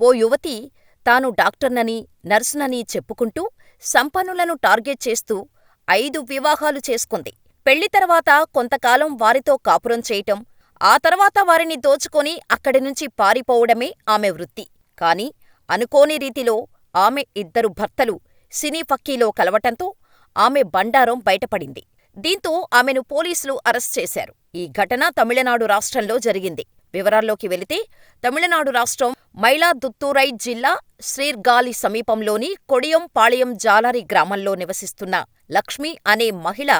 ఓ యువతి తాను డాక్టర్నని, నర్సునని చెప్పుకుంటూ సంపన్నులను టార్గెట్ చేస్తూ 5 వివాహాలు చేసుకుంది. పెళ్లి తర్వాత కొంతకాలం వారితో కాపురం చేయటం, ఆ తర్వాత వారిని దోచుకొని అక్కడినుంచి పారిపోవడమే ఆమె వృత్తి. కాని అనుకోని రీతిలో ఆమె 2 భర్తలు సినీ ఫక్కీలో కలవటంతో ఆమె బండారం బయటపడింది. దీంతో ఆమెను పోలీసులు అరెస్ట్ చేశారు. ఈ ఘటన తమిళనాడు రాష్ట్రంలో జరిగింది. వివరాల్లోకి వెళితే తమిళనాడు రాష్ట్రం మైలాదుత్తూరై జిల్లా శ్రీర్గాలి సమీపంలోని కొడియం పాళయం జాలారి గ్రామంలో నివసిస్తున్న లక్ష్మి అనే మహిళ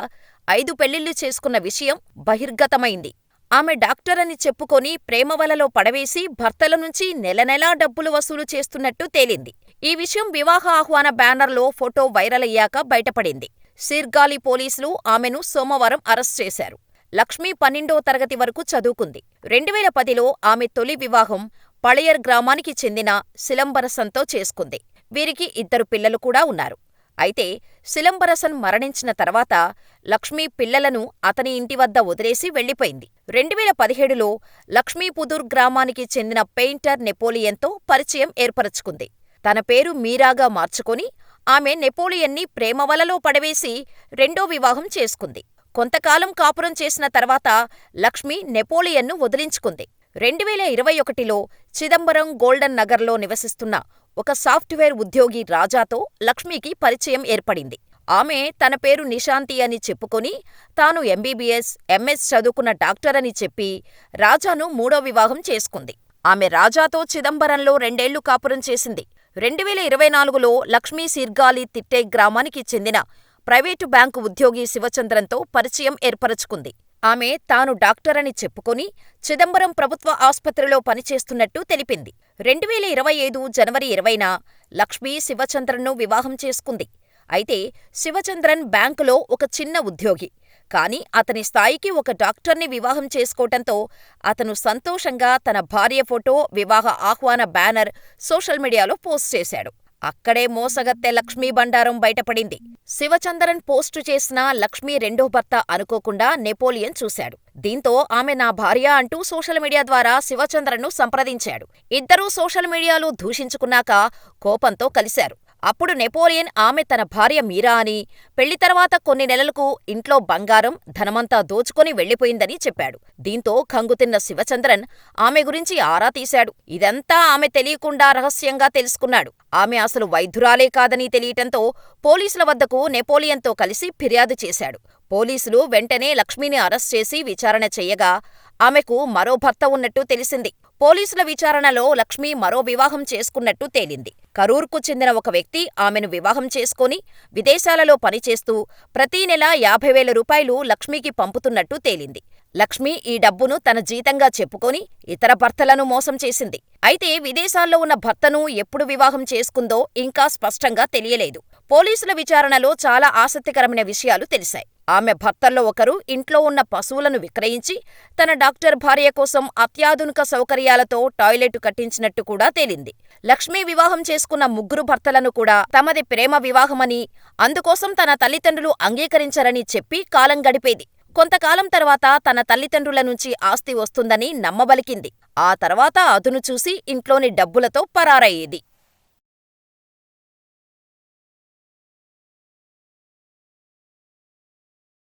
5 పెళ్లిళ్లు చేసుకున్న విషయం బహిర్గతమైంది. ఆమె డాక్టరని చెప్పుకొని ప్రేమవలలో పడవేసి భర్తల నుంచి నెలనెలా డబ్బులు వసూలు చేస్తున్నట్టు తేలింది. ఈ విషయం వివాహ ఆహ్వాన బ్యానర్లో ఫోటో వైరల్ అయ్యాక బయటపడింది. శీర్గాలి పోలీసులు ఆమెను సోమవారం అరెస్ట్ చేశారు. లక్ష్మి 12వ తరగతి వరకు చదువుకుంది. 2010లో ఆమె తొలి వివాహం పళయర్ గ్రామానికి చెందిన సిలంబరసన్తో చేసుకుంది. వీరికి 2 పిల్లలు కూడా ఉన్నారు. అయితే సిలంబరసన్ మరణించిన తర్వాత లక్ష్మి పిల్లలను అతని ఇంటివద్ద వదిలేసి వెళ్లిపోయింది. 2017లో లక్ష్మీపుదూర్ గ్రామానికి చెందిన పెయింటర్ నెపోలియన్తో పరిచయం ఏర్పరచుకుంది. తన పేరు మీరాగా మార్చుకొని ఆమె నెపోలియన్ని ప్రేమవలలో పడవేసి 2వ వివాహం చేసుకుంది. కొంతకాలం కాపురం చేసిన తర్వాత లక్ష్మి నెపోలియన్ను వదిలించుకుంది. 2021లో చిదంబరం గోల్డెన్ నగర్లో నివసిస్తున్న ఒక సాఫ్ట్వేర్ ఉద్యోగి రాజాతో లక్ష్మికి పరిచయం ఏర్పడింది. ఆమె తన పేరు నిశాంతి అని చెప్పుకొని తాను ఎంబీబీఎస్, ఎంఎస్ చదువుకున్న డాక్టరని చెప్పి రాజాను 3వ వివాహం చేసుకుంది. ఆమె రాజాతో చిదంబరంలో 2 ఏళ్లు కాపురం చేసింది. 2024లో లక్ష్మీ శీర్గాలి తిట్టై గ్రామానికి చెందిన ప్రైవేటు బ్యాంకు ఉద్యోగి శివచంద్రన్తో పరిచయం ఏర్పరచుకుంది. ఆమె తాను డాక్టరని చెప్పుకొని చిదంబరం ప్రభుత్వ ఆస్పత్రిలో పనిచేస్తున్నట్టు తెలిపింది. 2025 జనవరి 20న లక్ష్మి శివచంద్రన్ను వివాహం చేసుకుంది. అయితే శివచంద్రన్ బ్యాంకులో ఒక చిన్న ఉద్యోగి. కాని అతని స్థాయికి ఒక డాక్టర్ని వివాహం చేసుకోవటంతో అతను సంతోషంగా తన భార్య ఫోటో, వివాహ ఆహ్వాన బ్యానర్ సోషల్ మీడియాలో పోస్ట్ చేశాడు. అక్కడే మోసగత్తె లక్ష్మీ బండారం బయటపడింది. శివచంద్రన్ పోస్టు చేసిన లక్ష్మీ 2వ భర్త అనుకోకుండా నెపోలియన్ చూశాడు. దీంతో ఆమె నా భార్య అంటూ సోషల్ మీడియా ద్వారా శివచంద్రన్ను సంప్రదించాడు. ఇద్దరూ సోషల్ మీడియాలో దూషించుకున్నాక కోపంతో కలిశారు. అప్పుడు నెపోలియన్ ఆమె తన భార్య మీరా అని, పెళ్లి తర్వాత కొన్ని నెలలకు ఇంట్లో బంగారం, ధనమంతా దోచుకొని వెళ్లిపోయిందని చెప్పాడు. దీంతో కంగుతిన్న శివచంద్రన్ ఆమె గురించి ఆరా తీశాడు. ఇదంతా ఆమె తెలియకుండా రహస్యంగా తెలుసుకున్నాడు. ఆమె అసలు వైద్యురాలే కాదని తెలియటంతో పోలీసుల వద్దకు నెపోలియన్తో కలిసి ఫిర్యాదు చేశాడు. పోలీసులు వెంటనే లక్ష్మిని అరెస్ట్ చేసి విచారణ చెయ్యగా ఆమెకు మరో భర్త ఉన్నట్టు తెలిసింది. పోలీసుల విచారణలో లక్ష్మి మరో వివాహం చేసుకున్నట్టు తేలింది. కరూర్కు చెందిన ఒక వ్యక్తి ఆమెను వివాహం చేసుకొని విదేశాలలో పనిచేస్తూ ప్రతీ నెల 50,000 రూపాయలు లక్ష్మికి పంపుతున్నట్టు తేలింది. లక్ష్మి ఈ డబ్బును తన జీతంగా చెప్పుకొని ఇతర భర్తలను మోసం చేసింది. అయితే విదేశాల్లో ఉన్న భర్తను ఎప్పుడు వివాహం చేసుకుందో ఇంకా స్పష్టంగా తెలియలేదు. పోలీసుల విచారణలో చాలా ఆసక్తికరమైన విషయాలు తెలిశాయి. ఆమె భర్తల్లో ఒకరు ఇంట్లో ఉన్న పశువులను విక్రయించి తన డాక్టర్ భార్య కోసం అత్యాధునిక సౌకర్యాలతో టాయిలెట్ కట్టించినట్టు కూడా తేలింది. లక్ష్మి వివాహం చేసుకున్న 3 భర్తలను కూడా తమది ప్రేమ వివాహమని, అందుకోసం తన తల్లిదండ్రులు అంగీకరించరని చెప్పి కాలం గడిపేది. కొంతకాలం తర్వాత తన తల్లిదండ్రుల నుంచి ఆస్తి వస్తుందని నమ్మబలికింది. ఆ తర్వాత అదును చూసి ఇంట్లోని డబ్బులతో పరారయ్యేది.